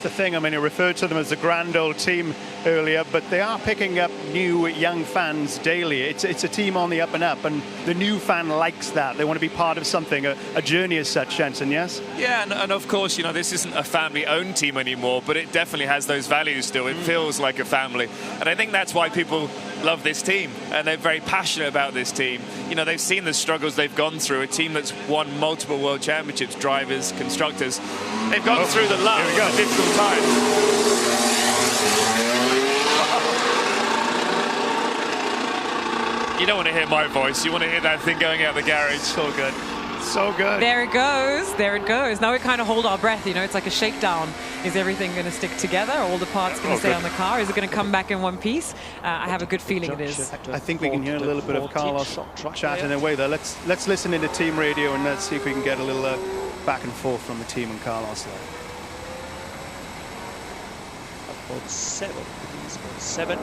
The thing, I mean, I referred to them as a grand old team earlier, but they are picking up new young fans daily. It's a team on the up and up, and the new fan likes that. They want to be part of something, a journey as such, Jensen, yes? Yeah, and of course, you know, this isn't a family-owned team anymore, but it definitely has those values still. It feels like a family, and I think that's why people love this team, and they're very passionate about this team. You know, they've seen the struggles they've gone through, a team that's won multiple world championships, drivers, constructors. They've gone through the love of the difficult times. You don't want to hear my voice, you want to hear that thing going out the garage. So good. So good. There it goes. There it goes. Now we kind of hold our breath. You know, it's like a shakedown. Is everything going to stick together? All the parts going to stay on the car? Is it going to come back in one piece? I have a good feeling it is. I think we can hear a little bit of Carlos chatting away there. Let's listen into team radio and let's see if we can get a little back and forth from the team and Carlos there. About 7. He's about 7.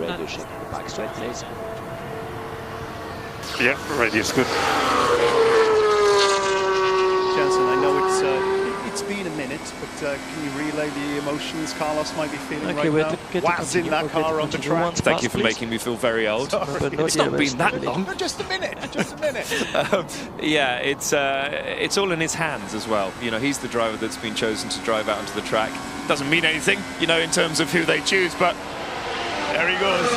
Radio shaking the back straight, please. Yeah, radio's good. Jensen, I know it's been a minute, but can you relay the emotions Carlos might be feeling right now? What's in that car on the track? Thank you for making me feel very old. It's not been that long. No, just a minute, just a minute. Yeah, it's all in his hands as well. You know, he's the driver that's been chosen to drive out onto the track. Doesn't mean anything, you know, in terms of who they choose, but there he goes.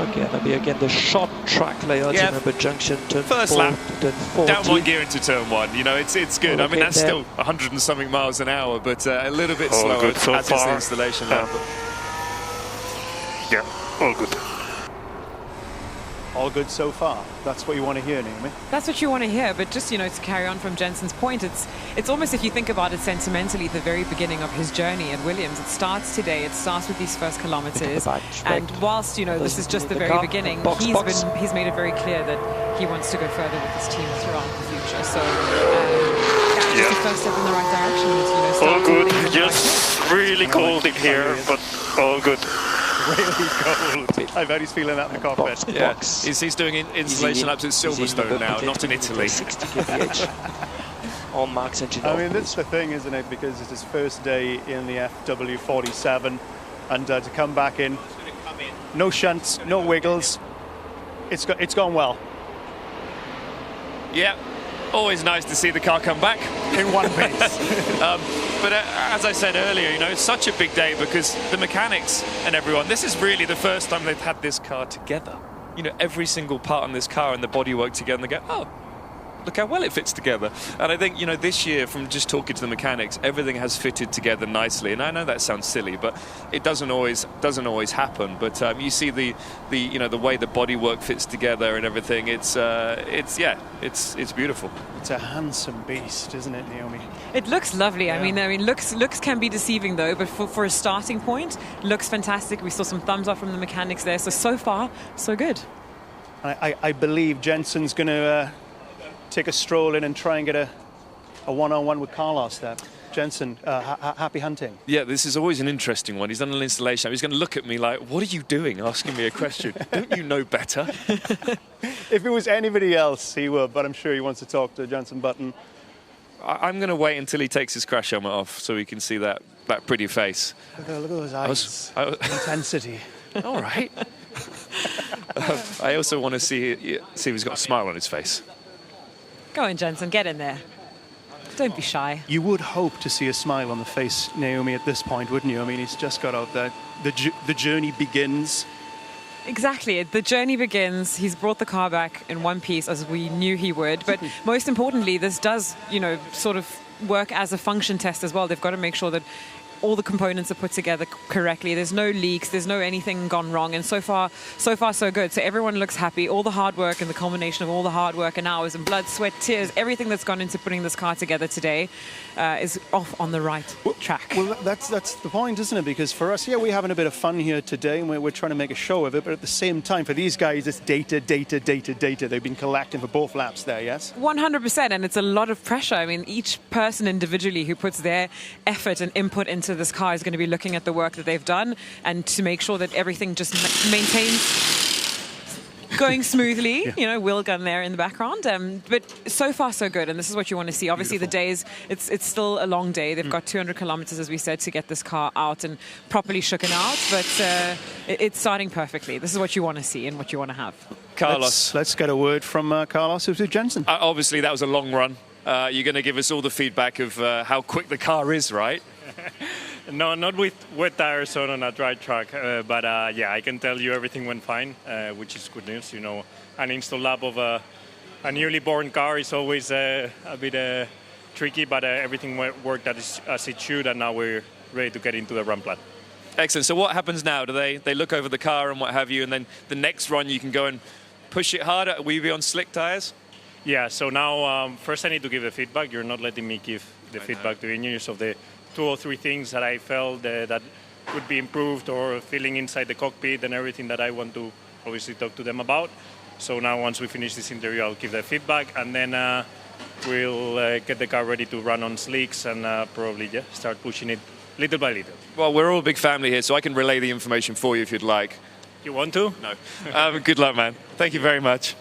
Okay, maybe again the short track layout. Yeah. Remember junction, turn First 4, lap, turn 40. down one gear into turn 1. You know, it's good. All I mean, okay that's there. still 100 and something miles an hour, but a little bit All slower good so as is the far. installation lap. Yeah, all good. All good so far. That's what you want to hear, Naomi. That's what you want to hear, but just, you know, to carry on from Jensen's point, it's almost, if you think about it sentimentally, the very beginning of his journey at Williams. It starts today. It starts with these first kilometers, and whilst, you know, this is just the very beginning, he's made it very clear that he wants to go further with his team throughout the future. So just the first step in the right direction. Is, you know, All good. Just really cold in here, but all good. Really cold. I bet he's feeling that in the cockpit. Yeah, he's doing installation laps at Silverstone now, not in Italy. 60 kph on Max engine. I mean, that's the thing, isn't it? Because it's his first day in the FW47, and to come back in, no shunts, no wiggles. It's gone well. Yeah, always nice to see the car come back in one piece. But as I said earlier, you know, it's such a big day because the mechanics and everyone, this is really the first time they've had this car together. You know, every single part on this car and the bodywork together, and they go, oh, look how well it fits together. And I think, you know, this year, from just talking to the mechanics, everything has fitted together nicely. And I know that sounds silly, but it doesn't always happen. But you see the you know, the way the bodywork fits together and everything. It's beautiful. It's a handsome beast, isn't it, Naomi? It looks lovely. Yeah. I mean, looks can be deceiving though. But for a starting point, looks fantastic. We saw some thumbs up from the mechanics there. So far, so good. I believe Jensen's going to take a stroll in and try and get a one-on-one with Carlos there. Jensen, happy hunting. Yeah, this is always an interesting one. He's done an installation. He's going to look at me like, what are you doing, asking me a question? Don't you know better? If it was anybody else, he would, but I'm sure he wants to talk to Jensen Button. I'm going to wait until he takes his crash helmet off so we can see that pretty face. Look at those eyes. Intensity. All right. I also want to see if he's got a smile on his face. Go on, Jensen, get in there. Don't be shy. You would hope to see a smile on the face, Naomi, at this point, wouldn't you? I mean, he's just got out there. The journey begins. Exactly. The journey begins. He's brought the car back in one piece, as we knew he would. But most importantly, this does, you know, sort of work as a function test as well. They've got to make sure that all the components are put together correctly. There's no leaks. There's no anything gone wrong. And so far, so good. So everyone looks happy. All the hard work and the culmination of all the hard work and hours and blood, sweat, tears, everything that's gone into putting this car together today is off on the right track. Well, that's the point, isn't it? Because for us, yeah, we're having a bit of fun here today, and we're trying to make a show of it. But at the same time, for these guys, it's data. They've been collecting for both laps there, yes? 100%. And it's a lot of pressure. I mean, each person individually who puts their effort and input into into this car is going to be looking at the work that they've done and to make sure that everything just maintains going smoothly. You know, wheel gun there in the background. But so far, so good. And this is what you want to see. Obviously, the days, it's still a long day. They've got 200 kilometers, as we said, to get this car out and properly shooken out. But it's starting perfectly. This is what you want to see and what you want to have. Carlos. Let's get a word from Carlos to Jensen. Obviously, that was a long run. You're going to give us all the feedback of how quick the car is, right? No, not with wet tires on a dry track, but yeah, I can tell you everything went fine, which is good news. You know, an install lap of a newly born car is always a bit tricky, but everything worked as it should, and now we're ready to get into the run plan. Excellent. So what happens now? Do they look over the car and what have you, and then the next run you can go and push it harder? Will you be on slick tires? Yeah, so now first I need to give the feedback. You're not letting me give the feedback to the engineers of the 2 or 3 things that I felt that could be improved or feeling inside the cockpit and everything that I want to obviously talk to them about. So now once we finish this interview, I'll give the feedback, and then we'll get the car ready to run on slicks and probably start pushing it little by little. Well, we're all a big family here, so I can relay the information for you if you'd like. You want to? No. Good luck, man. Thank you very much.